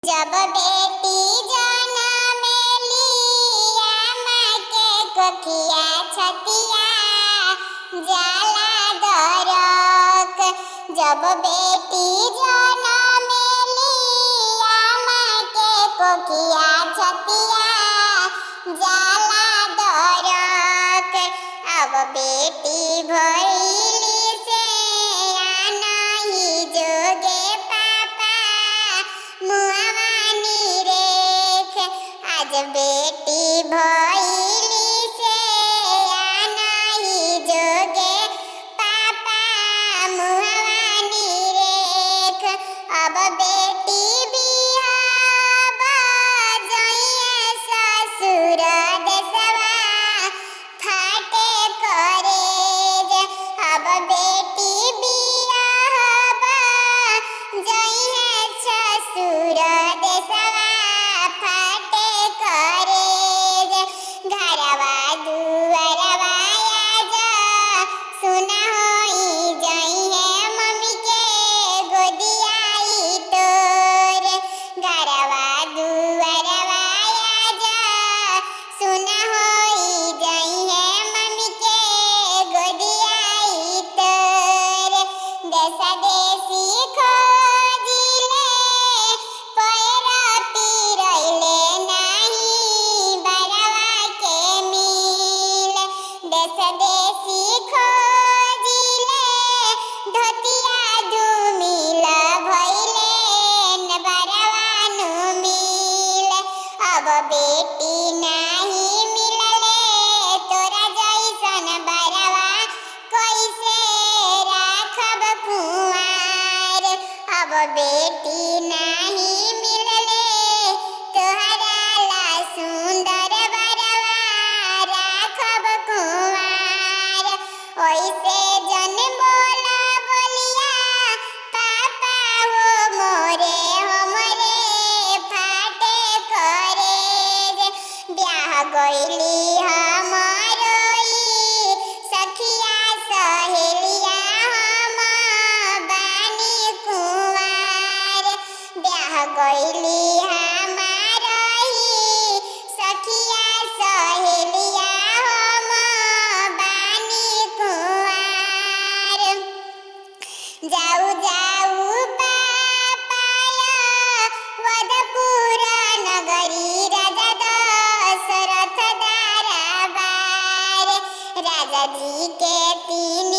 जब बेटी जनमेली माँ के कोखिया छतिया जाला दरक। जब बेटी जनमेली माँ के कोखिया छतिया जाला दरक। अब बेटी भइली से आनही जोगे पापा मुआवानी रेख। आज बेटी भइली से आनही जोगे पापा मुआवानी रेख। अब बेटी बिहाव जइए ससुर देशवा फाटे करेज। अब बेटी बिहाव जइए ससुर देशवा फाटे करेज। घरवा दुअरवा आज सुना होई जइए मम्मी के गोदियाई तोर। घरवा दुअरवा आज सुना होई जइए मम्मी के गोदियाई तोर। देशा देशी खोजिले पैर पिरैले नाही बरवा के मिल। देशा देशी खोजिले धोतिया धुमिल भइले न बरवा नु मिल। अब बेटी नाही मिलले तोरा जैसन बरवा कैसे राखब कुंवार। अब बेटी नाही मिलले तोहरा ला सुंदर बरवा राखब कुंवार। ओइसे जन बोला बोलिया पापा हो मोरे हमरे फाटे करेज। ब्याह गइली हमरोई सखिया सहेलिया हम बानी कुंवार। ब्याह गइली हमारही सखिया सहेलिया हम बानी कुंवार। जाऊ जाऊ पापाया वधपुर नगरी राजा दशरथ दरबार। राजा जी के 3